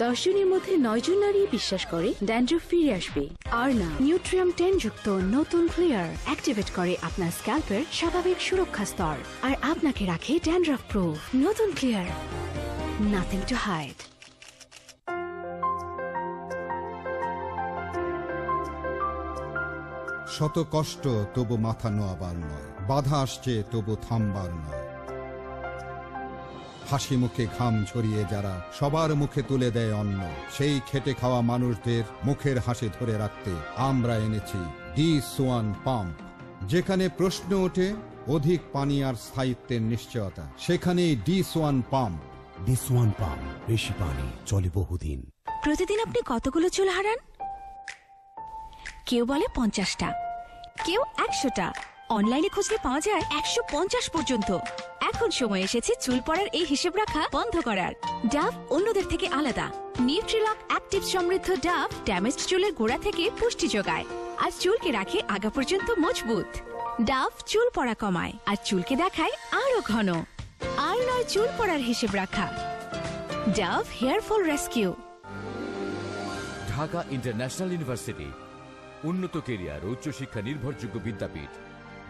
10 জনের মধ্যে 9 জন নারী বিশ্বাস করে ড্যান্ড্রফ ফিরে আসবে। আর না, নিউট্রিয়াম 10 যুক্ত নতুন ক্লিয়ার অ্যাক্টিভেট করে আপনার স্ক্যাল্পের স্বাভাবিক সুরক্ষা স্তর আর আপনাকে রাখে ড্যান্ড্রফ প্রুফ। নতুন ক্লিয়ার, নাথিং টু হাইড। শত কষ্ট তবু মাথা নোয়াবার নয়, বাধা আসছে তবু থামবার নয়। হাসি মুখে ঘাম ঝরিয়ে যারা সবার মুখে তুলে দেয় অন্ন, সেই খেটে খাওয়া মানুষদের মুখের হাসি ধরে রাখতে আমরা এনেছি D-Swan পাম্প। যেখানে প্রশ্ন ওঠে অধিক পানি আর স্থায়িত্বের নিশ্চয়তা, সেখানেই D-Swan পাম্প। D-Swan পাম্প, বেশি পানি চলে বহুদিন। প্রতিদিন আপনি কতগুলো চুল হারান? কেউ বলে 50টা, কেউ 100টা। অনলাইনে খুঁজলে পাওয়া যায় 150 পর্যন্ত। এখন সময় এসেছে চুল পড়ার এই হিসেব রাখা বন্ধ করার। ডাভ অন্যদের থেকে আলাদা। নিউট্রিলক অ্যাক্টিভ সমৃদ্ধ ডাভ ড্যামেজড চুলের গোড়া থেকে পুষ্টি যোগায় আর চুলকে রাখে আগা পর্যন্ত মজবুত। ডাভ চুল পড়া কমায় আর চুলকে দেখায় আরো ঘন। আর নয় চুল পড়ার হিসেব রাখা। Dove hair fall rescue. Dhaka international university, উন্নত কেরিয়ার, উচ্চশিক্ষা নির্ভরযোগ্য বিদ্যাপীঠ।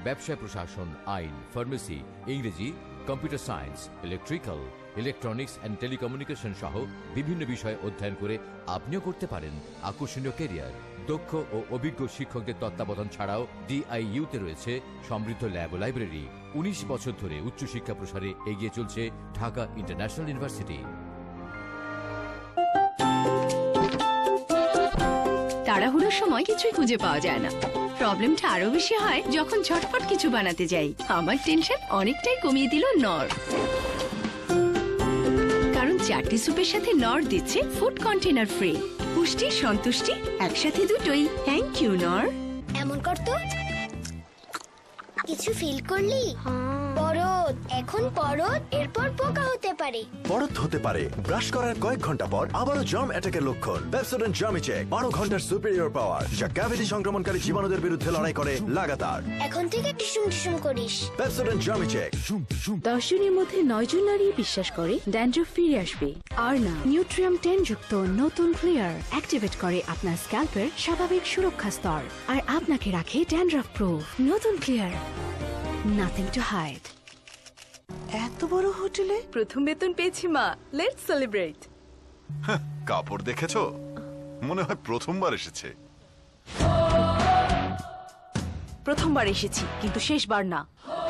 ব্যবসায় প্রশাসন, আইন, ফার্মেসি, ইংরেজি, computer science, electrical, electronics and telecommunication সহ বিভিন্ন বিষয়ে অধ্যয়ন করে আপনিও করতে পারেন আকর্ষণীয় কেরিয়ার। দক্ষ ও অভিজ্ঞ শিক্ষকদের তত্ত্বাবধান ছাড়াও DIU-তে রয়েছে সমৃদ্ধ ল্যাব ও লাইব্রেরি। 19 বছর ধরে উচ্চশিক্ষা প্রসারে এগিয়ে চলছে ঢাকা ইন্টারন্যাশনাল ইউনিভার্সিটি। তাড়াহুড়োর সময় কিছুই খুঁজে পাওয়া যায় না। প্রবলেমটা আরো বেশি হয় যখন ঝটপট কিছু বানাতে যাই। আমার টেনশন অনেকটাই কমিয়ে দিল নর। কারণ 4টি স্যুপের সাথে নর দিচ্ছে ফুড কন্টেনার ফ্রি। পুষ্টি সন্তুষ্টি একসাথে দুটোই। থ্যাংক ইউ নর। এমন করতো কিছু ফিল করলি? পরত, এখন পরত, এরপর পোকা হতে পারে। পরত হতে পারে ব্রাশ করার কয়েক ঘন্টা পর আবারও জার্ম অ্যাটাকের লক্ষণ। পেপসোডেন্ট জার্মিচেক 12 ঘন্টার সুপিরিয়র পাওয়ার, যা ক্যাভিটি সংক্রমণকারী জীবাণুদের বিরুদ্ধে লড়াই করে লাগাতার। এখন থেকে টিসুম টিসুম করিস। পেপসোডেন্ট জার্মিচেক। 10 জনের মধ্যে 9 জন নারী বিশ্বাস করে ড্যান্ড্রফ ফিরে আসবে। আর না, নিউট্রিয়াম 10 যুক্ত নতুন ক্লিয়ার অ্যাক্টিভেট করে আপনার স্ক্যাল্পের স্বাভাবিক সুরক্ষা স্তর আর আপনাকে রাখে ড্যান্ড্রফ প্রুফ। নতুন ক্লিয়ার, নাথিং টু হাইড। এত বড় হোটেলে প্রথম বেতন পেয়েছি মা। Let's celebrate. কাপড় দেখেছো? মনে হয় প্রথমবার এসেছে। প্রথমবার এসেছি, কিন্তু শেষবার না।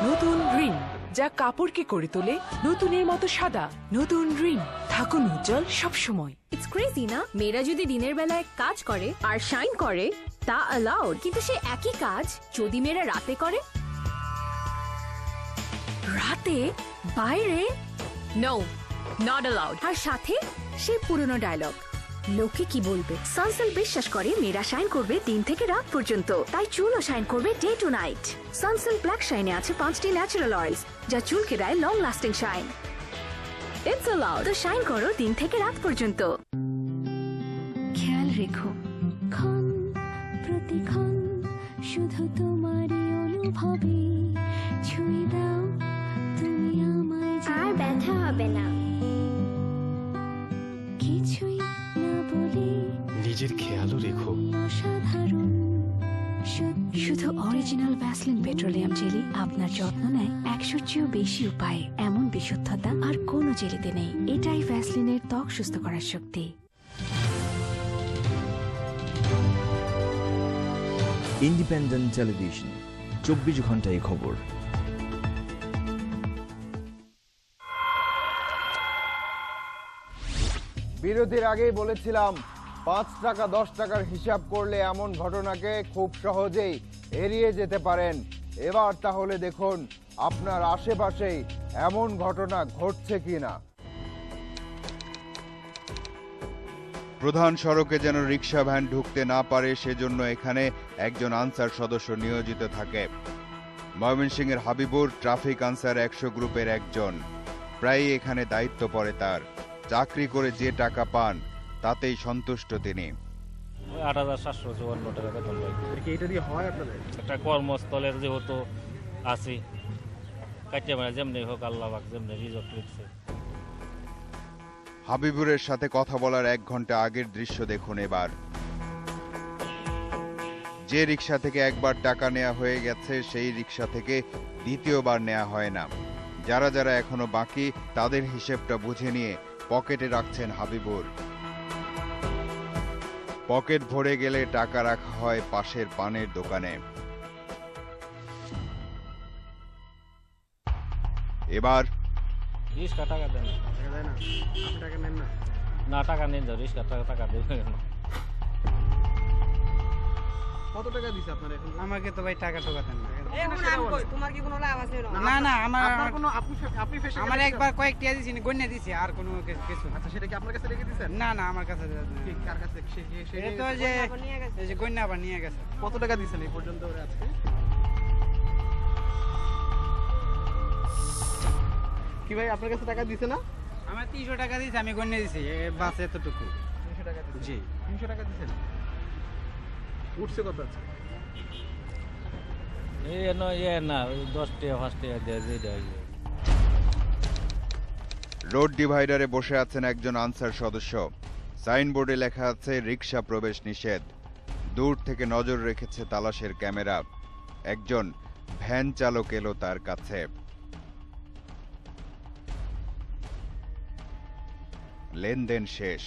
নতুন রিন, যা কাপড়কে করে তোলে নতুনের মতো সাদা। নতুন রিন, থাকুন উজ্জ্বল সব সময়। ইটস ক্রেজি না? মেয়েরা যদি দিনের বেলায় কাজ করে আর শাইন করে তা অ্যালাউড, কিন্তু সে একই কাজ যদি মেয়েরা রাতে করে। রাতে বাইরে নো, নট অ্যালাউড। আর সাথে সেই পুরনো ডায়লগ, লোকে কি বলবে। সানসিল্ক বিশ্বাস করে মেয়েরা শাইন করবে দিন থেকে রাত পর্যন্ত, তাই চুলও শাইন করবে day to night. Sunsilk black শাইনে আছে 5টি ন্যাচারাল অয়েলস, যা চুলকে দেয় long lasting shine. It's allowed, তো শাইন করো দিন থেকে রাত পর্যন্ত। খেয়াল রেখো, ক্ষণ প্রতিক্ষণ শুধু তোমারই অনুভবে ছুঁয়ে দাও তুমি আমায়। আর ব্যথা হবে না। কিছুই না বলে নিজের খেয়ালও রেখো। অসাধারণ, শুধু অরিজিনাল ভ্যাসলিন পেট্রোলিয়াম জেলি আপনার যত্ন নেয় 100-র চেয়েও বেশি উপায়ে। এমন বিশুদ্ধতা আর কোনো জেলিতে নেই। এটাই ভ্যাসলিনের ত্বক সুস্থ করার শক্তি। ইন্ডিপেন্ডেন্ট টেলিভিশন, 24 ঘন্টায় খবর। বিরতির আগেই বলেছিলাম 5 টাকা 10 টাকার হিসাব করলে এমন ঘটনাকে খুব সহজেই এড়িয়ে যেতে পারেন। এবার তাহলে দেখুন আপনার আশেপাশেই এমন ঘটনা ঘটছে কিনা। প্রধান সড়কে যেন রিক্সা ভ্যান ঢুকতে না পারে সেজন্য এখানে একজন আনসার সদস্য নিয়োজিত থাকে। ময়মনসিংহের হাবিবুর ট্রাফিক আনসার 100 গ্রুপের একজন। প্রায়ই এখানে দায়িত্ব পড়ে তার। চাকরি করে যে টাকা পান তাতেই সন্তুষ্ট তিনি। 8,754 টাকা বেতন পাই। এটা দিয়ে হয় আপনাদের? একটা কর্মস্থলের যেহেতু আছি, কাটিয়ে মানে যেমনি হোক আল্লাহ পাক যেমনি রিজক লিখছে। হাবিবুরের সাথে কথা বলার 1 ঘন্টা আগের দৃশ্য দেখুন এবার। যে রিকশা থেকে একবার টাকা নেওয়া হয়ে গেছে সেই রিকশা থেকে দ্বিতীয়বার নেওয়া হয় না। যারা যারা এখনো বাকি তাদের হিসেবটা বুঝে নিয়ে পকেটে রাখছেন হাবিবুর। পকেট ভরে গেলে টাকা রাখা হয় পাশের পানের দোকানে। এবার রিক্সা টাকা দেন না, আপনি টাকা নেন না? না, টাকা নেন না, রিক্সা টাকা দেবেন না। কত টাকা দিছে আপনার এখন? আমাকে তো ভাই টাকা টোকা দেন না। তোমার কি কোনো লাভ আছে? না না, আপনার কোনো আপনি ফেসে আমার একবার কয়েকটা দিছি, গন্যা দিছি, আর কোনো কিছু। আচ্ছা, সেটা কি আপনার কাছে রেখে দিয়েছেন? না না, আমার কাছে ঠিক কার কাছে? এই তো যে এই যে গন্যা আবার নিয়ে গেছে। কত টাকা দিছেন এই পর্যন্ত ওরা আজকে? কি ভাই আপনার কাছে টাকা দিছে না? আমার 300 টাকা দিছে, আমি গন্যা দিছি, বাস এতটুকু। 300 টাকা দিছেন? জি। 300 টাকা দিছেন। উঠছে কত আছে? না 10 টাকা 5 টাকা দিয়ে। রোড ডিভাইডারে বসে আছেন একজন আনসার সদস্য। সাইনবোর্ডে লেখা আছে রিকশা প্রবেশ নিষেধ। দূর থেকে নজর রেখেছে তালাশের ক্যামেরা। একজন ভ্যান চালক এলো তার কাছে। লেনদেন শেষ।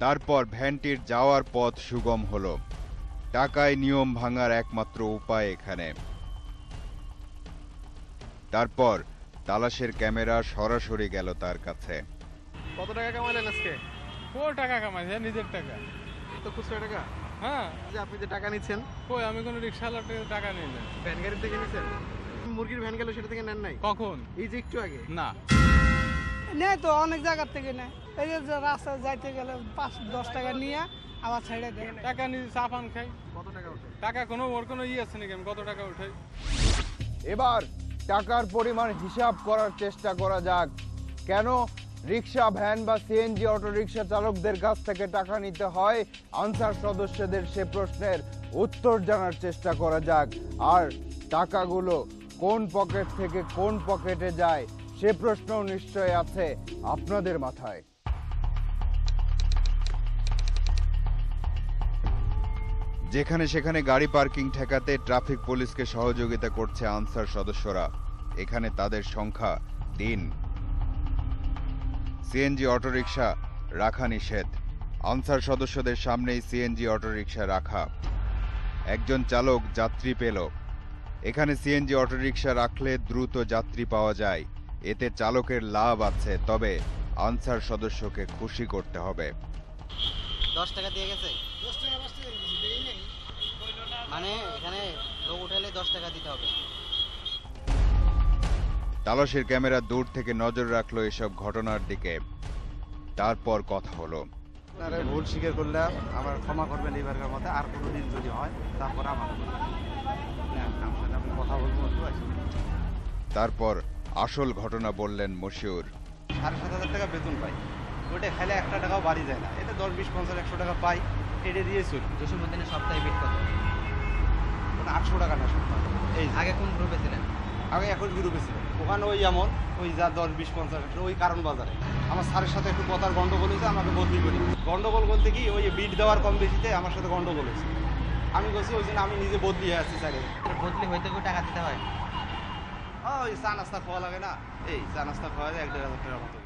তারপর ভ্যানটির যাওয়ার পথ সুগম হলো। টাকায় নিয়ম ভাঙার একমাত্র উপায় এখানে। তারপর তালাশের ক্যামেরা সরাসরি গেল তার কাছে। কত টাকা কামাইলেন আজকে? কই টাকা কামাইছে? নিজের টাকা। তো খুচরা টাকা? হ্যাঁ। যে আপনি যে টাকা নিচ্ছেন? কই আমি কোনো রিকশাওয়ালার থেকে টাকা নিই না। ভ্যান গাড়ি থেকে নিছেন? মুরগির ভ্যান গেল সেটা থেকে নেন নাই? কখন? এই যে একটু আগে? না। নেই তো, অনেক জায়গা থেকে নেয়। এই যে রাস্তায় যাইতে গেলে 5-10 টাকা নিয়ে আবার ছেড়ে দেয়। টাকা নিয়ে চা পান খাই। কত টাকা ওঠে? টাকা কোনো ওর কোনো আছে নাকি আমি কত টাকা উঠাই? এবার টাকার পরিমাণ হিসাব করার চেষ্টা করা যাক। কেন রিকশা, ভ্যান বা সিএনজি অটো রিকশা চালকদের কাছ থেকে টাকা নিতে হয়, আনসার সদস্যদের সে প্রশ্নের উত্তর জানার চেষ্টা করা যাক। আর টাকাগুলো কোন পকেট থেকে কোন পকেটে যায় সে প্রশ্নও নিশ্চয় আছে আপনাদের মাথায়। যেখানে সেখানে গাড়ি পার্কিং ঠেকাতে ট্রাফিক পুলিশকে সহযোগিতা করছে আনসার সদস্যরা। এখানে তাদের সংখ্যা 3। সিএনজি অটোরিকশা রাখা নিষেধ। আনসার সদস্যদের সামনেই সিএনজি অটোরিকশা রাখা। একজন চালক যাত্রী পেল। এখানে সিএনজি অটোরিকশা রাখলে দ্রুত যাত্রী পাওয়া যায়, এতে চালকের লাভ আছে। তবে আনসার সদস্যকে খুশি করতে হবে। 10 টাকা দিয়ে গেছে? 10 টাকা 5 টাকা দেই নাই, মানে এখানে লোক উঠালে 10 টাকা দিতে হবে। তালাশের ক্যামেরা দূর থেকে নজর রাখলো এসব ঘটনার দিকে। তারপর কথা হলো। আপনারা ভুল স্বীকার করলে আমার ক্ষমা করবেন এইবারের মতো, আর কোনোদিন যদি হয় তারপর আমার সাথে আপনি কথা বলবো। তারপর আসল ঘটনা বললেন মশিউর। 7,500 টাকা বেতন পাই, ওটা খেলে 1 টাকাও বাড়ি যায় না। এটা 10, 20, 50, 100 টাকা পাই, এটা দিয়ে চলি। জসীমউদ্দিনের সপ্তাহে বিট কত? 800 টাকা না সপ্তাহে। এই আগে কোন গ্রুপে ছিলেন? আগে 21 গ্রুপে ছিল। ওখানে ওই এমন ওই যা 10, 20, 50 ওই কারণ বাজারে আমার স্যারের সাথে একটু কথার গন্ডগোল হয়েছে, আমাকে বদলি করি। গন্ডগোল বলতে কি, ওই বিট দেওয়ার কম বেশিতে আমার সাথে গন্ডগোল হয়েছে। আমি বলছি ওই জন্য আমি নিজে বদলি হয়ে আসছি স্যারের। বদলি হইতে করে টাকা দিতে হয়? ওই চা নাস্তা খাওয়া লাগে না, এই চা নাস্তা খাওয়া যায় 1,500 টাকার মতো।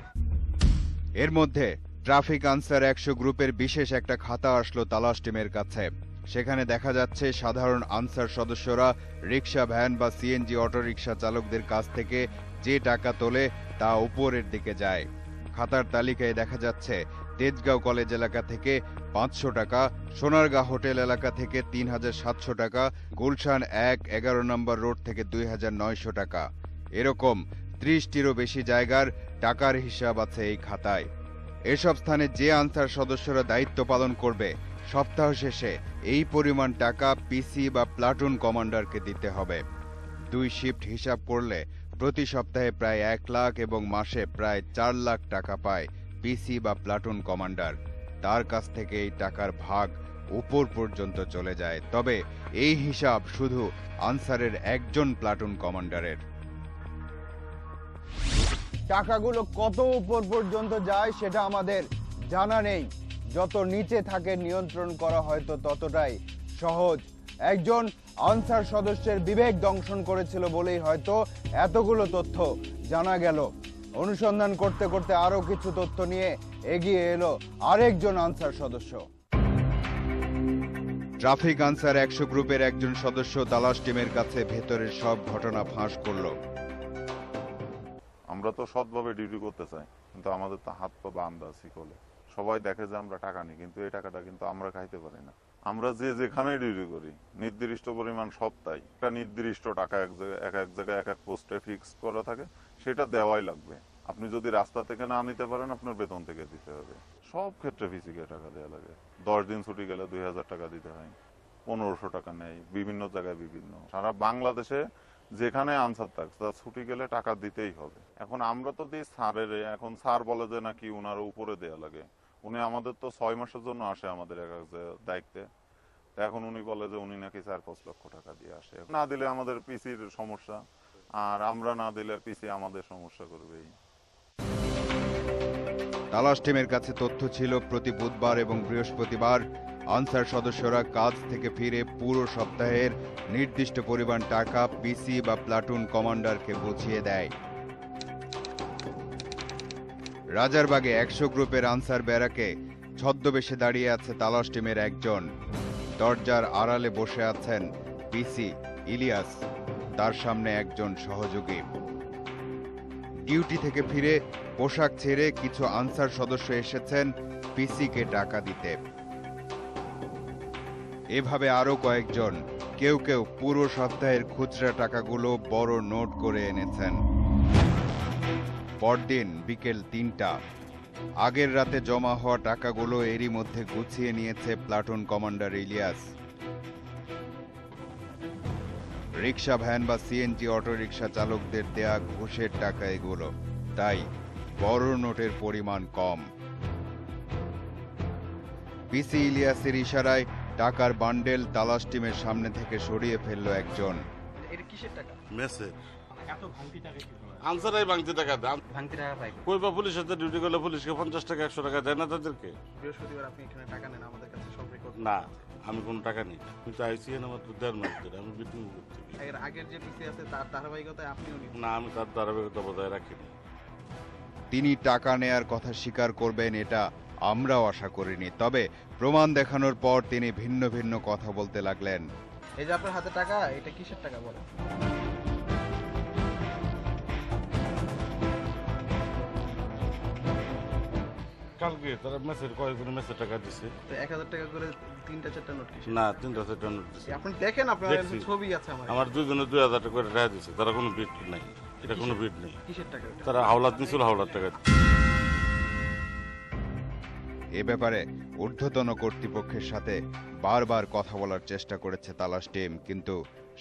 এর মধ্যে ট্রাফিক আনসার 100 গ্রুপের বিশেষ একটা খাতা আসলো তালাশ টিমের কাছে। সেখানে দেখা যাচ্ছে সাধারণ আনসার সদস্যরা রিকশা, ভ্যান বা সিএনজি অটোরিকশা চালকদের কাছ থেকে যে টাকা তোলে তা উপরের দিকে যায়। খাতার তালিকায় দেখা যাচ্ছে তেজগাঁও কলেজ এলাকা থেকে 500 টাকা, সোনারগাঁ হোটেল এলাকা থেকে 3,700 টাকা, গুলশান 1-11 নম্বর রোড থেকে 2,900 টাকা। এরকম 30টিরও বেশি জায়গার টাকার হিসাব আছে এই খাতায়। এসব স্থানে যে আনসার সদস্যরা দায়িত্ব পালন করবে, সপ্তাহ শেষে এই পরিমাণ টাকা পিসি বা প্লাটুন কমান্ডারকে দিতে হবে। 2 শিফট হিসাব করলে প্রতি সপ্তাহে প্রায় 1 লাখ এবং মাসে প্রায় 4 লাখ টাকা পায় পিসি বা প্লাটুন কমান্ডার। তার কাছ থেকে এই টাকার ভাগ উপর পর্যন্ত চলে যায়। তবে এই হিসাব শুধু আনসারের একজন প্লাটুন কমান্ডারের। টাকাগুলো কত উপর পর্যন্ত যায় সেটা আমাদের জানা নেই। যত নিচে থাকে নিয়ন্ত্রণ করা হয়তো ততটাই সহজ। একজন আনসার সদস্যের বিবেক দংশন করেছিল বলেই হয়তো এতগুলো তথ্য জানা গেল। অনুসন্ধান করতে করতে আরো কিছু তথ্য নিয়ে এগিয়ে এলো আরেকজন আনসার সদস্য। ট্রাফিক আনসার 100 গ্রুপের একজন সদস্য তালাশ টিমের কাছে ভেতরের সব ঘটনা ফাঁস করল। আমরা তো সৎভাবে ডিউটি করতে চাই, কিন্তু আমাদের তো হাত পা বাঁধা আছি কোলে। সবাই দেখে যে আমরা টাকা নিই, কিন্তু এই টাকাটা কিন্তু আমরা খাইতে পারি না। আমরা যে যেখানে ডিউটি করি নির্দিষ্ট পরিমাণ সপ্তাহে একটা নির্দিষ্ট টাকা এক জায়গায় এক এক পোস্টে ফিক্স করা থাকে, সেটা দেওয়াই লাগবে। আপনি যদি রাস্তা থেকে না নিতে পারেন আপনার বেতন থেকে দিতে হবে। সব ক্ষেত্রে ফিসিকে টাকা দেওয়া লাগে। 10 দিন ছুটি গেলে 2000 টাকা দিতে হয়, 1500 টাকা নেয়, বিভিন্ন জায়গায় বিভিন্ন। সারা বাংলাদেশে যেখানে আনসার থাকছে তার ছুটি গেলে টাকা দিতেই হবে। এখন আমরা তো দিই স্যারের, এখন স্যার বলে যে নাকি উনার উপরে দেওয়া লাগে। উনি আমাদের তো 6 মাসের জন্য আসে আমাদের এক দায়িত্বে। এখন উনি বলে যে উনি নাকি 4-5 লক্ষ টাকা দিয়ে আসে। না দিলে আমাদের পিসির সমস্যা, আর আমরা না দিলে পিসি আমাদের সমস্যা করবেই। তালাশ টিমের কাছে তথ্য ছিল প্রতি বুধবার এবং বৃহস্পতিবার আনসার সদস্যরা কাজ থেকে ফিরে পুরো সপ্তাহের নির্দিষ্ট পরিমাণ টাকা পিসি বা প্লাটুন কমান্ডারকে বুঝিয়ে দেয়। রাজারবাগে 100 গ্রুপের আনসার ব্যারাকে ছদ্মবেশে দাঁড়িয়ে আছে তালাশ টিমের একজন। দরজার আড়ালে বসে আছেন পিসি ইলিয়াস, তার সামনে একজন সহযোগী। ডিউটি থেকে ফিরে পোশাক ছেড়ে কিছু আনসার সদস্য এসেছেন পিসিকে টাকা দিতে। এভাবে আরো কয়েকজন, কেউ কেউ পুরো সপ্তাহের খুচরা টাকাগুলো বড় নোট করে এনেছেন। পরদিন বিকেল 3টা। আগের রাতে জমা হওয়া টাকাগুলো এরই মধ্যে গুছিয়ে নিয়েছে প্লাটুন কমান্ডার ইলিয়াস। রিক্সা, ভ্যান বা সিএনজি অটোরিকশা চালকদের দেয়া ঘুষের টাকা এগুলো, তাই বড় নোটের পরিমাণ কম। পিসি ইলিয়াসের ইশারায় টাকার বান্ডেল তালাশ টিমের সামনে থেকে সরিয়ে ফেলল একজন। এটা কিসের টাকা? মেসেজ। এত ভাঙতি টাকা কি করে? আনসারাই ভাঙতি টাকা দেন। ভাঙতি টাকা পাই কই বা পুলিশের সাথে ডিউটি করলে পুলিশকে 50 টাকা 100 টাকা দেয় না তাদেরকে? বৃহস্পতিবার আপনি এখানে টাকা নেন, আমাদের কাছে সব রেকর্ড। না, আমি কোনো টাকা নিই না। কিন্তু আইসিএন আমার 1.5 মাস ধরে আমি বিটিং করছি। এর আগের যে পিসি আছে তার ধারাবাহিকতায় আপনিও নিন না, আমি তার ধারাবাহিকতা বজায় রাখিনি। তিনি টাকা নেয়ার কথা স্বীকার করবেন এটা আমরাও আশা করিনি, তবে প্রমাণ দেখানোর পর তিনি ভিন্ন ভিন্ন কথা বলতে লাগলেন। এই যে আপনার হাতে টাকা, এটা কিসের টাকা বলেন? কালকে তারা মেসের কয়েকজনের মেসের টাকা দিছে। তো 1000 টাকা করে 3-4টা নোট কিসের? না, 3-4টা নোট দিছে। আপনি দেখেন, আপনার ছবি আছে আমার দুজনে 2000 টাকা করে টাকা দিছে। তারা কোনো বিট নাই, এটা কোনো বিট নেই। কিসের টাকা? তারা হাওলাত নিছিল, হাওলাত টাকা। এ ব্যাপারে ঊর্ধ্বতন কর্তৃপক্ষের সাথে বারবার কথা বলার চেষ্টা করেছে তালাশ টিম, কিন্তু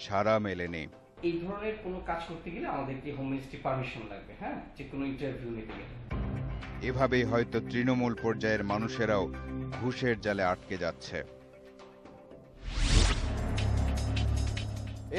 সাড়া মেলেনি। এই ধরনের কোনো কাজ করতে গেলে আমাদেরকে হোম মিনিস্ট্রি পারমিশন লাগবে, হ্যাঁ, যে কোনো ইন্টারভিউ নিতে গেলে। এভাবেই হয়তো তৃণমূল পর্যায়ের মানুষেরাও ঘুষের জালে আটকে যাচ্ছে।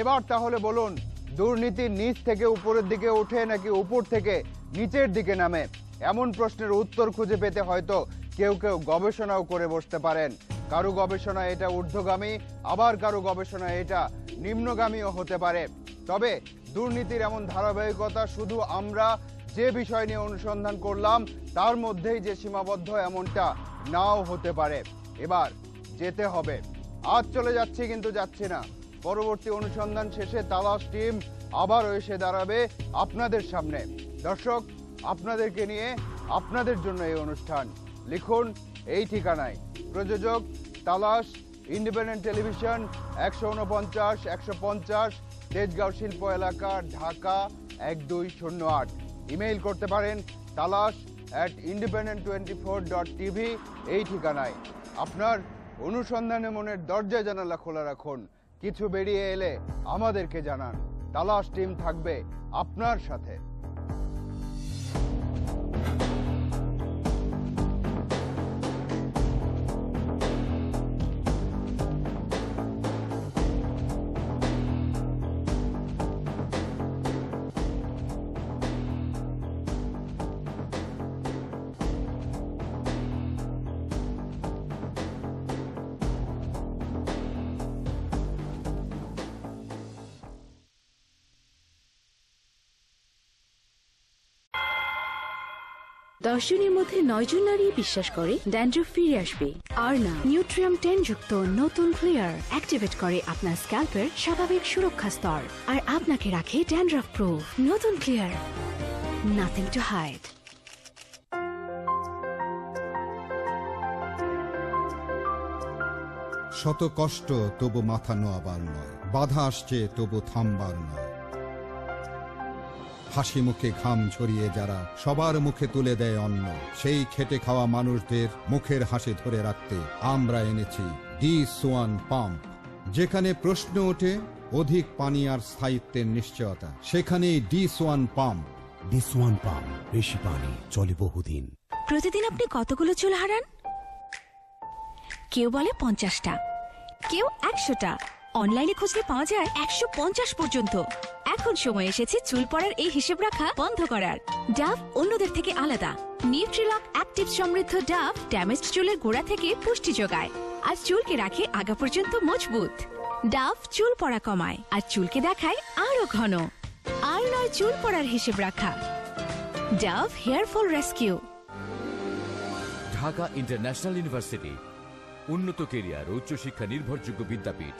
এবার তাহলে বলুন, দুর্নীতি নিচ থেকে উপরের দিকে ওঠে নাকি উপর থেকে নিচের দিকে নামে? এমন প্রশ্নের উত্তর খুঁজে পেতে হয়তো কেউ কেউ গবেষণাও করে বসতে পারেন। কারো গবেষণা এটা ঊর্ধ্বগামী, আবার কারো গবেষণা এটা নিম্নগামীও হতে পারে। তবে দুর্নীতির এমন ধারাবাহিকতা শুধু আমরা যে বিষয় নিয়ে অনুসন্ধান করলাম তার মধ্যেই যে সীমাবদ্ধ এমনটা নাও হতে পারে। এবার যেতে হবে। আজ চলে যাচ্ছি, কিন্তু যাচ্ছি না। পরবর্তী অনুসন্ধান শেষে তালাশ টিম আবারও এসে দাঁড়াবে আপনাদের সামনে। দর্শক, আপনাদেরকে নিয়ে, আপনাদের জন্য এই অনুষ্ঠান। লিখুন এই ঠিকানায়। প্রযোজক তালাশ, ইন্ডিপেন্ডেন্ট টেলিভিশন, 149-150 তেজগাঁও শিল্প এলাকা, ঢাকা 1208। ইমেইল করতে পারেন talas@independent24.tv এই ঠিকানায়। আপনার অনুসন্ধানে মনের দরজা জানালা খোলা রাখুন। কিছু বেরিয়ে এলে আমাদেরকে জানান। তালাশ টিম থাকবে আপনার সাথে। 10 জনের মধ্যে 9 জন নারী বিশ্বাস করে ড্যান্ড্রফ ফিরে আসবে। আর না, নিউট্রিয়াম 10 যুক্ত নতুন ক্লিয়ার অ্যাক্টিভেট করে আপনার স্ক্যাল্পের স্বাভাবিক সুরক্ষা স্তর আর আপনাকে রাখে ড্যান্ড্রফ প্রুফ। নতুন ক্লিয়ার, নাথিং টু হাইড। শত কষ্ট তবু মাথা নোয়াবার নয়, বাধা আসছে তবু থামবার নয়। হাসি মুখে ঘাম ঝরিয়ে যারা সবার মুখে তুলে দেয় অন্ন, সেই খেটে খাওয়া মানুষদের মুখের হাসি ধরে রাখতে আমরা এনেছি D-SWAN পাম্প। যেখানে প্রশ্ন ওঠে অধিক পানি আর স্থায়িত্বের নিশ্চয়তা, সেখানেই D-SWAN পাম্প। D-SWAN পাম্প, বেশি পানি চলে বহুদিন। প্রতিদিন আপনি কতগুলো চুল হারান? কেউ বলে 50টা, কেউ 100টা। অনলাইনে খুঁজলে পাওয়া যায় 150 পর্যন্ত। এখন সময় এসেছে চুল পড়ার এই হিসেব রাখা বন্ধ করার। ডাভ অন্যদের থেকে আলাদা। নিউট্রিলক অ্যাক্টিভ সমৃদ্ধ ডাভ ড্যামেজড চুলের গোড়া থেকে পুষ্টি যোগায় আর চুলকে রাখে আগা পর্যন্ত মজবুত। ডাভ চুল পড়া কমায় আর চুলকে দেখায় আরো ঘন। আর নয় চুল পড়ার হিসেব রাখা, Dove hair fall rescue. Dhaka international university, উন্নত কেরিয়ার ও উচ্চশিক্ষা নির্ভরযোগ্য বিদ্যাপীঠ।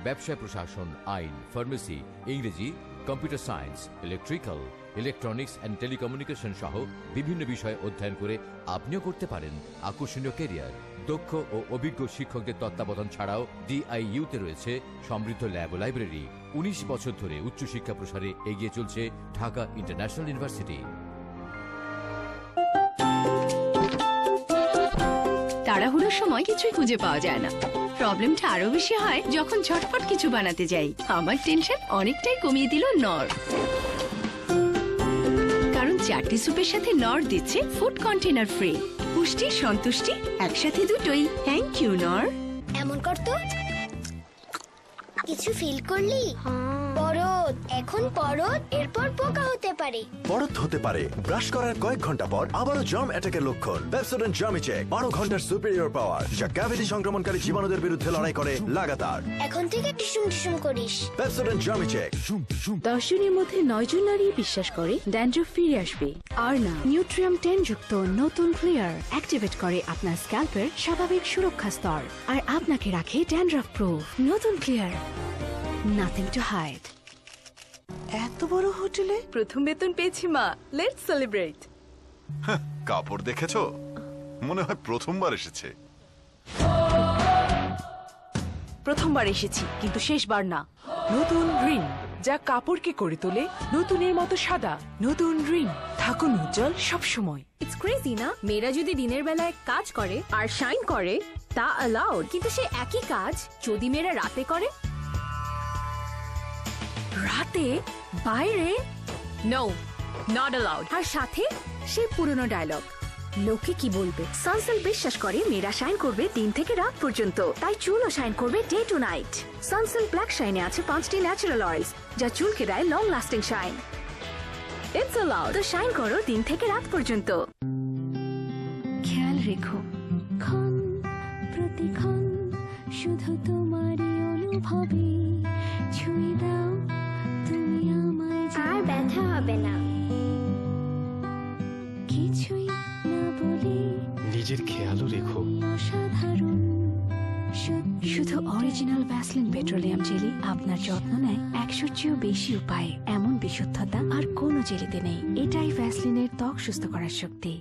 ব্যবসায় প্রশাসন, আইন, ফার্মেসি, ইংরেজি, computer science, electrical, electronics and telecommunication সহ বিভিন্ন বিষয়ে অধ্যয়ন করে আপনিও করতে পারেন আকর্ষণীয় কেরিয়ার। দক্ষ ও অভিজ্ঞ শিক্ষকদের তত্ত্বাবধান ছাড়াও DIU-তে রয়েছে সমৃদ্ধ ল্যাব ও লাইব্রেরি। 19 বছর ধরে উচ্চশিক্ষা প্রসারে এগিয়ে চলছে ঢাকা ইন্টারন্যাশনাল ইউনিভার্সিটি। তাড়াহুড়োর সময় কিছুই খুঁজে পাওয়া যায় না। প্রবলেমটা আরো বেশি হয় যখন ঝটপট কিছু বানাতে যাই। আমার টেনশন অনেকটাই কমিয়ে দিল নর, কারণ 4টি স্যুপের সাথে নর দিচ্ছে ফুড কন্টেনার ফ্রি। পুষ্টি সন্তুষ্টি একসাথে দুটোই। থ্যাংক ইউ নর। এমন করতো কিছু ফিল করলি? পরত, এখন পরত, এরপর পোকা হতে পারে। পরত হতে পারে ব্রাশ করার কয়েক ঘন্টা পর আবারও জার্ম অ্যাটাকের লক্ষণ। পেপসোডেন্ট জার্মি চেক 12 ঘন্টার সুপিরিয়র পাওয়ার, যা ক্যাভিটি সংক্রমণকারী জীবাণুদের বিরুদ্ধে লড়াই করে লাগাতার। এখন থেকে টিসুম টিসুম করিস। Pepsodent জার্মি check. 10 জনের মধ্যে 9 জন নারী বিশ্বাস করে ড্যান্ড্রফ ফিরে আসবে। আর না, নিউট্রিয়াম 10 যুক্ত নতুন ক্লিয়ার অ্যাক্টিভেট করে আপনার স্ক্যাল্পের স্বাভাবিক সুরক্ষা স্তর আর আপনাকে রাখে ড্যান্ড্রফ প্রুফ। নতুন ক্লিয়ার, নাথিং টু হাইড। এত বড় হোটেলে প্রথম বেতন পেয়েছি মা, লেটস সেলিব্রেট। কাপড় দেখেছো? মনে হয় প্রথমবার এসেছে। প্রথমবার এসেছি কিন্তু শেষবার না। নতুন রিন, যা কাপড়কে করে তোলে নতুনের মতো সাদা। নতুন রিন, থাকুন উজ্জ্বল সবসময়। ইটস ক্রেজি না, মেয়েরা যদি দিনের বেলায় কাজ করে আর শাইন করে তা অ্যালাউড, কিন্তু সে একই কাজ যদি মেয়েরা রাতে করে। রাতে বাইরে নো, নট অ্যালাউড। আর সাথে সেই পুরনো ডায়লগ, লোকে কি বলবে। সানসিল্ক বিশ্বাস করে মেয়েরা শাইন করবে দিন থেকে রাত পর্যন্ত, তাই চুলও শাইন করবে day to night. Sunsilk black শাইনে আছে 5টি ন্যাচারাল অয়েলস, যা চুলকে দেয় long lasting shine. It's allowed, তো শাইন করো দিন থেকে রাত পর্যন্ত। খেয়াল রেখো, ক্ষণ প্রতিক্ষণ শুধু তোমারই অনুভবে ছুঁয়ে দাও তুমি আমায়। আর ব্যথা হবে না। কিছুই না বলে নিজের খেয়ালও রেখো। অসাধারণ, শুধু অরিজিনাল ভ্যাসলিন পেট্রোলিয়াম জেলি আপনার যত্ন নেয় 100-র চেয়েও বেশি উপায়ে। এমন বিশুদ্ধতা আর কোনো জেলিতে নেই। এটাই ভ্যাসলিনের ত্বক সুস্থ করার শক্তি।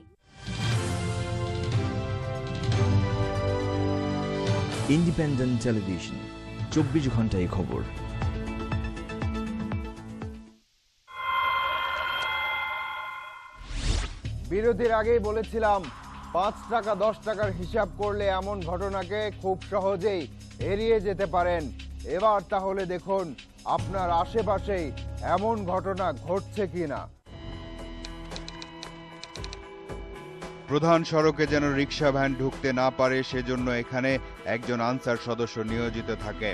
ইন্ডিপেন্ডেন্ট টেলিভিশন, 24 ঘন্টায় খবর। বিরতির আগেই বলেছিলাম 5 টাকা 10 টাকার হিসাব করলে এমন ঘটনাকে খুব সহজেই এড়িয়ে যেতে পারেন। এবার তাহলে দেখুন আপনার আশেপাশেই এমন ঘটনা ঘটছে কিনা। প্রধান সড়কে যেন রিক্সা ভ্যান ঢুকতে না পারে সেজন্য এখানে একজন আনসার সদস্য নিয়োজিত থাকে।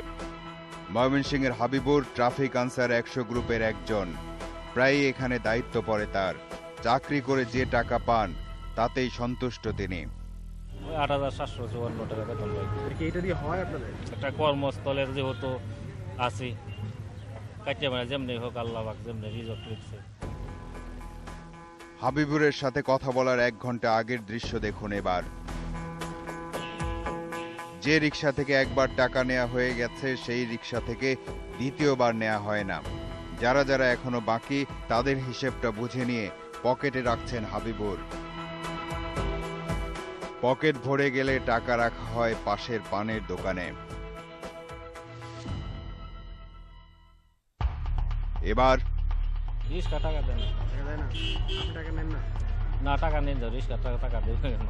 ময়মনসিংহের হাবিবুর ট্রাফিক আনসার 100 গ্রুপের একজন। প্রায়ই এখানে দায়িত্ব পড়ে তার। চাকরি করে যে টাকা পান তাতেই সন্তুষ্ট তিনি। 8,754 টাকা বেতন পাই। এটা দিয়ে হয় আপনাদের? একটা কর্মস্থলের যেহেতু আছি, কাটিয়ে মানে যেমনি হোক আল্লাহ পাক যেমনি রিজক লিখছে। হাবিবুরের সাথে কথা বলার 1 ঘন্টা আগের দৃশ্য দেখুন এবার। যে রিকশা থেকে একবার টাকা নেওয়া হয়ে গেছে সেই রিকশা থেকে দ্বিতীয়বার নেওয়া হয় না। যারা যারা এখনো বাকি তাদের হিসেবটা বুঝে নিয়ে পকেটে রাখছেন হাবিবুর। পকেট ভরে গেলে টাকা রাখা হয় পাশের পানের দোকানে। এবার রিক্সা টাকা দেন না। আপনি টাকা নেন না? না টাকা নেন, রিক্সা টাকা দেবে কেন?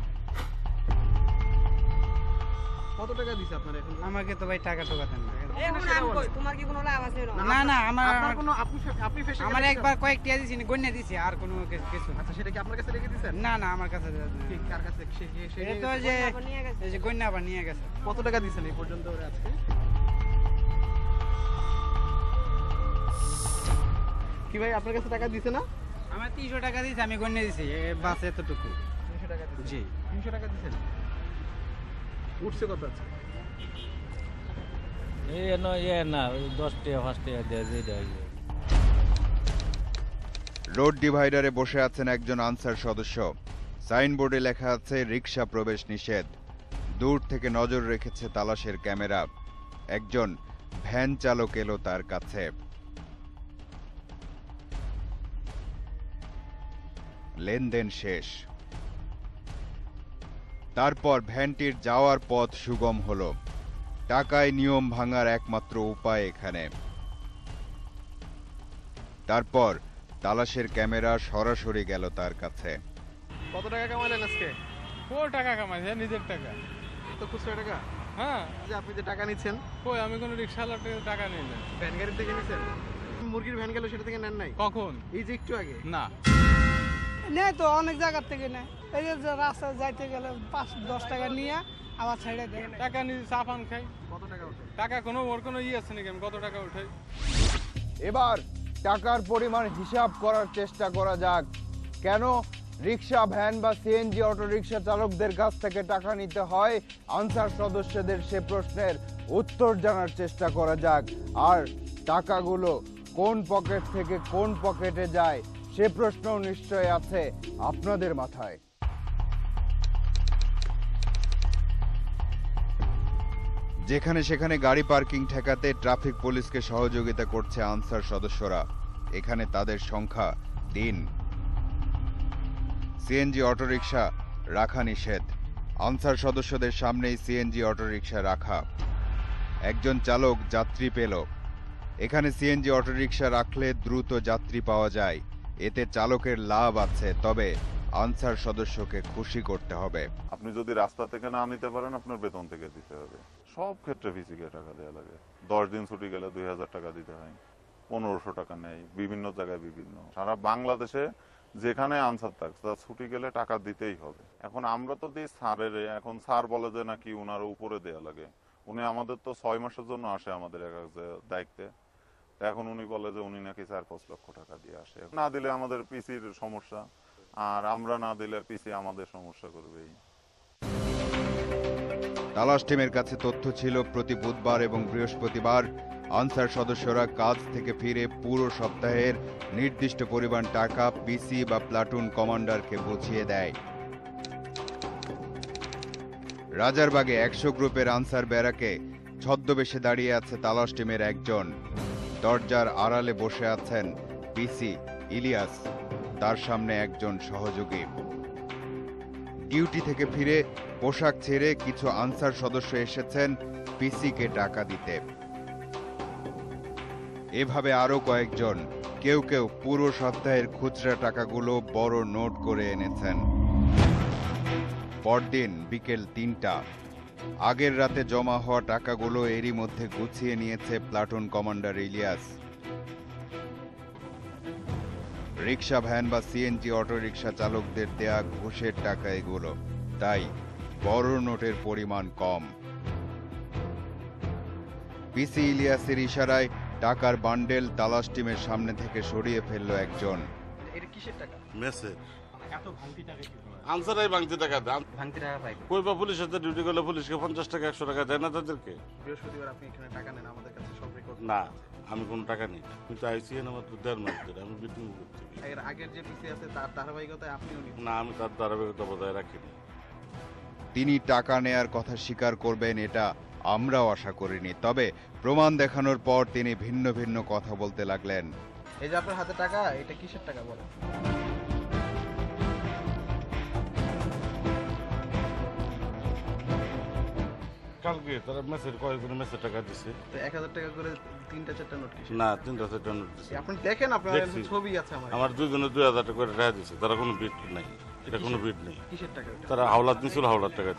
কত টাকা দিছে আপনার এখন? আমাকে তো ভাই টাকা ঠোকা দেন না। তোমার কি কোনো লাভ আছে? না না, আপনার কোনো আপনি ফেসে আমার একবার কয়েকটা দিছি, গন্যা দিছি, আর কোনো কিছু। আচ্ছা, সেটা কি আপনার কাছে রেখে দিয়েছেন? না না, আমার কাছে কি কার কাছে? এই তো যে এই যে গন্যা আবার নিয়ে গেছে। কত টাকা দিয়েছেন এই পর্যন্ত আজকে? কি ভাই আপনার কাছে টাকা দিছে না? আমার 300 টাকা দিয়েছে, আমি গন্যা দিছি, বাস এতটুকু। 300 টাকা দিয়েছেন? জি, 300 টাকা দিয়েছেন। উঠছে কত আছে? না 10 টাকা 5 টাকা দিয়ে দেয়। রোড ডিভাইডারে বসে আছেন একজন আনসার সদস্য। সাইনবোর্ডে লেখা আছে রিকশা প্রবেশ নিষেধ। দূর থেকে নজর রেখেছে তালাশের ক্যামেরা। একজন ভ্যান চালক এলো তার কাছে। লেনদেন শেষ। তারপর ভ্যানটির যাওয়ার পথ সুগম হলো। টাকায় নিয়ম ভাঙার একমাত্র উপায় এখানে। তারপর তালাশের ক্যামেরা সরাসরি গেল তার কাছে। কত টাকা কামাইলেন আজকে? কই টাকা কামাইছে? নিজের টাকা। তো খুচরা টাকা? হ্যাঁ। যে আপনি যে টাকা নিচ্ছেন? কই আমি কোনো রিক্সাওয়ালার থেকে টাকা নেই না। ভ্যান গাড়ি থেকে নিছেন? মুরগির ভ্যান গেল সেটা থেকে নেন নাই? কখন? এই যে একটু আগে? না। নেই তো, অনেক জায়গা থেকে নেয়। এই যে রাস্তায় যাইতে গেলে 5-10 টাকা নিয়ে আবার ছেড়ে দেয়। টাকা নিয়ে চা পান খাই। কত টাকা ওঠে? টাকা কোনো ওর কোনো আছে নাকি? আমি কত টাকা উঠাই? এবার টাকার পরিমাণ হিসাব করার চেষ্টা করা যাক। কেন রিক্সা, ভ্যান বা সিএনজি অটো রিক্সা চালকদের কাছ থেকে টাকা নিতে হয়? আনসার সদস্যদের সে প্রশ্নের উত্তর জানার চেষ্টা করা যাক। আর টাকাগুলো কোন পকেট থেকে কোন পকেটে যায় সে প্রশ্নও নিশ্চয় আছে আপনাদের মাথায়। যেখানে সেখানে গাড়ি পার্কিং ঠেকাতে ট্রাফিক পুলিশকে সহযোগিতা করছে আনসার সদস্যরা। এখানে তাদের সংখ্যা 3। সিএনজি অটোরিকশা রাখা নিষেধ। আনসার সদস্যদের সামনেই সিএনজি অটোরিকশা রাখা। একজন চালক যাত্রী পেল। এখানে সিএনজি অটোরিকশা রাখলে দ্রুত যাত্রী পাওয়া যায়, এতে চালকের লাভ আছে। তবে আনসার সদস্যকে খুশি করতে হবে। আপনি যদি রাস্তা থেকে না নিতে পারেন আপনার বেতন থেকে দিতে হবে। সব ক্ষেত্রে ভিসিকে টাকা দেওয়া লাগে। 10 দিন ছুটি গেলে 2000 টাকা দিতে হয়, 1500 টাকা নেয়, বিভিন্ন জায়গায় বিভিন্ন। সারা বাংলাদেশে যেখানে আনসার থাকছে তার ছুটি গেলে টাকা দিতেই হবে। এখন আমরা তো দিই স্যারের, এখন স্যার বলে যে নাকি উনার উপরে দেওয়া লাগে। উনি আমাদের তো 6 মাসের জন্য আসে আমাদের দায়িত্বে। এখন উনি বলে যে উনি নাকি 4-5 লক্ষ টাকা দিয়ে আসে। না দিলে আমাদের পিসির সমস্যা, আর আমরা না দিলে পিসি আমাদের সমস্যা করবেই। তালাশ টিমের কাছে তথ্য ছিল প্রতি বুধবার এবং বৃহস্পতিবার আনসার সদস্যরা কাজ থেকে ফিরে পুরো সপ্তাহের নির্দিষ্ট পরিমাণ টাকা পিসি বা প্লাটুন কমান্ডারকে বুঝিয়ে দেয়। রাজারবাগে 100 গ্রুপের আনসার ব্যারাকে ছদ্মবেশে দাঁড়িয়ে আছে তালাশ টিমের একজন। দরজার আড়ালে বসে আছেন পিসি ইলিয়াস, তার সামনে একজন সহযোগী। ডিউটি থেকে ফিরে পোশাক ছেড়ে কিছু আনসার সদস্য এসেছেন পিসিকে টাকা দিতে। এভাবে আরো কয়েকজন, কেউ কেউ পুরো সপ্তাহের খুচরা টাকাগুলো বড় নোট করে এনেছেন। পরদিন বিকেল 3টা। আগের রাতে জমা হওয়া টাকাগুলো এরই মধ্যে গুছিয়ে নিয়েছে প্লাটুন কমান্ডার ইলিয়াস। রিক্সা, ভ্যান বা সিএনজি অটোরিকশা চালকদের দেয়া ঘুষের টাকা এগুলো, তাই বড় নোটের পরিমাণ কম। পিসি ইলিয়াসের ইশারায় টাকার বান্ডেল তালাশ টিমের সামনে থেকে সরিয়ে ফেলল একজন। এটা কিসের টাকা? মেসেজ। এত ভাঙতি টাকা কি? আনসারাই ভাঙতি টাকা দেন। ভাঙতি টাকা পাই কই বা পুলিশের সাথে ডিউটি করলে পুলিশকে 50 টাকা 100 টাকা দেয় না তাদেরকে? বৃহস্পতিবার আপনি এখানে টাকা নেন, আমাদের কাছে সব রেকর্ড। না, আমি কোনো টাকা নিই না, কিন্তু আইসি আমার 1.5 মাস ধরে আমি বিক্রি করছি। এর আগের যে পিসি আছে তার ধারাবাহিকতায় আপনিও নিচ্ছেন? না, আমি তার ধারাবাহিকতা বজায় রাখিনি। তিনি টাকা নেয়ার কথা স্বীকার করবেন এটা আমরাও আশা করিনি, তবে প্রমাণ দেখানোর পর তিনি ভিন্ন ভিন্ন কথা বলতে লাগলেন। এই যে আপনার হাতে টাকা, এটা কিসের টাকা বলেন? কালকে তারা মেসের কয়েকজন মেসের টাকা দিছে। তো 1000 টাকা করে 3-4টা নোট কিসের? না, 3-4টা নোট দিছে। আপনি দেখেন, আপনার দেখছি। ছবি আছে আমার। আমার দুজনে 2000 টাকা করে টাকা দিছে, তারা কোনো বিট নাই, এটা কোনো বিট নেই। কিসের টাকা ওটা? তারা হাওলাত নিছিল, হাওলাত টাকা।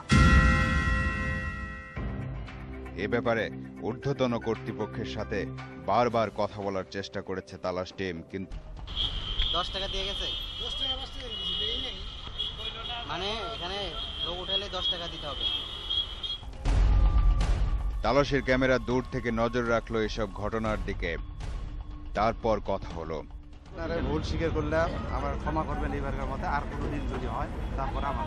এ ব্যাপারে ঊর্ধ্বতন কর্তৃপক্ষের সাথে বারবার কথা বলার চেষ্টা করেছে তালাশ টিম, কিন্তু 10 টাকা দিয়ে গেছে? 10 টাকা মানে এখানে লোক উঠাইলে 10 টাকা দিতে হবে। তালাশের ক্যামেরা দূর থেকে নজর রাখলো এসব ঘটনার দিকে। তারপর কথা হলো। আপনারা ভুল স্বীকার করলাম, আমার ক্ষমা করবেন এইবারের মতো, আর কোনো দিন যদি হয় তারপর আমার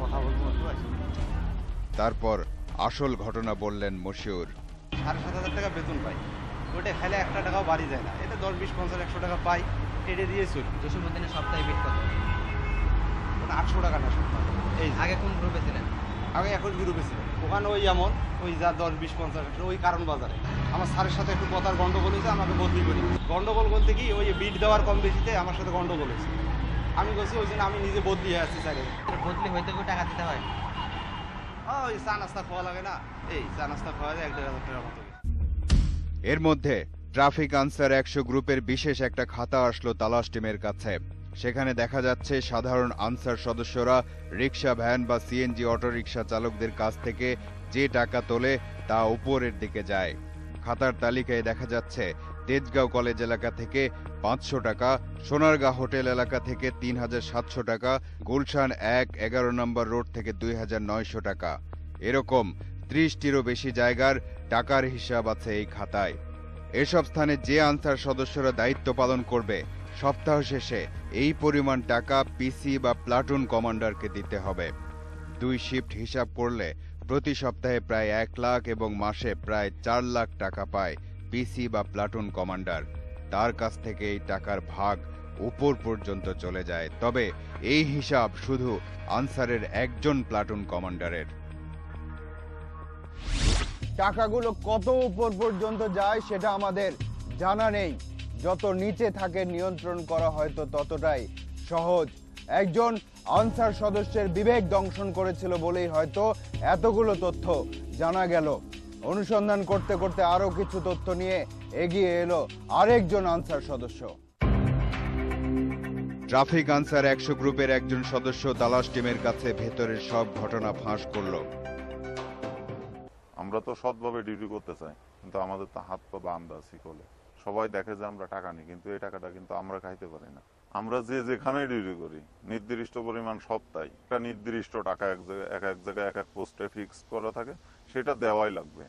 কথা বলবো। তারপর আসল ঘটনা বললেন মশিউর। 7,500 টাকা বেতন পাই, ওটা খেলে 1 টাকাও বাড়ি যায় না। এটা 10, 20, 50, 100 টাকা পাই, এটা দিয়ে চলি। জসীমউদ্দিনের সপ্তাহে বিট কত? ওটা 800 টাকা না সপ্তাহে। এই আগে কোন গ্রুপে ছিলেন? আগে একই গ্রুপে ছিল। ওখানে ওই এমন ওই যা 10, 20, 50 ওই কারণ বাজারে আমার স্যারের সাথে একটু কথার গন্ডগোল হয়েছে, আমাকে বদলি করি। গন্ডগোল বলতে কি, ওই বিট দেওয়ার কম বেশিতে আমার সাথে গন্ডগোল হয়েছে। আমি বলছি ওই জন্য আমি নিজে বদলি হয়ে আসছি স্যারের। বদলি হইতে কি টাকা দিতে হয়? ওই চা নাস্তা খাওয়া লাগে না, এই চা নাস্তা খাওয়া যায় 1,500 টাকার মতো। এর মধ্যে ট্রাফিক আনসার 100 গ্রুপের বিশেষ একটা খাতা আসলো তালাশ টিমের কাছে। সেখানে দেখা যাচ্ছে সাধারণ আনসার সদস্যরা রিক্সা, ভ্যান বা সিএনজি অটোরিকশা চালকদের কাছ থেকে যে টাকা তোলে তা উপরের দিকে যায়। খাতার তালিকায় দেখা যাচ্ছে তেজগাঁও কলেজ এলাকা থেকে 500 টাকা, সোনারগাঁ হোটেল এলাকা থেকে 3,700 টাকা, গুলশান 1-11 নম্বর রোড থেকে 2,900 টাকা। এরকম 30টিরও বেশি জায়গার টাকার হিসাব আছে এই খাতায়। এসব স্থানে যে আনসার সদস্যরা দায়িত্ব পালন করবে সপ্তাহ শেষে এই পরিমাণ টাকা পিসি বা প্লাটুন কমান্ডারকে দিতে হবে। 2 শিফট হিসাব করলে প্রতি সপ্তাহে প্রায় 1 লাখ এবং মাসে প্রায় 4 লাখ টাকা পায় পিসি বা প্লাটুন কমান্ডার। তার কাছ থেকে এই টাকার ভাগ উপর পর্যন্ত চলে যায়। তবে এই হিসাব শুধু আনসারের একজন প্লাটুন কমান্ডারের। টাকাগুলো কত উপর পর্যন্ত যায় সেটা আমাদের জানা নেই। যত নিচে থাকে নিয়ন্ত্রণ করা হয়তো ততটাই সহজ। একজন আনসার সদস্যের বিবেক দংশন করেছিল বলেই হয়তো এতগুলো তথ্য জানা গেল। অনুসন্ধান করতে করতে আরো কিছু তথ্য নিয়ে এগিয়ে এলো আরেকজন আনসার সদস্য। ট্রাফিক আনসার 100 গ্রুপের একজন সদস্য তালাশ টিমের কাছে ভেতরের সব ঘটনা ফাঁস করলো। আমরা তো সৎভাবে ডিউটি করতে চাই, কিন্তু আমাদের তো হাত পা বান্ধা শিকলে। সবাই দেখে যে আমরা টাকা নিই, কিন্তু এই টাকাটা কিন্তু আমরা খাইতে পারি না। আমরা যে যেখানে ডিউটি করি নির্দিষ্ট পরিমাণ সপ্তাহে একটা নির্দিষ্ট টাকা এক জায়গায় এক এক পোস্টে ফিক্স করা থাকে, সেটা দেওয়াই লাগবে।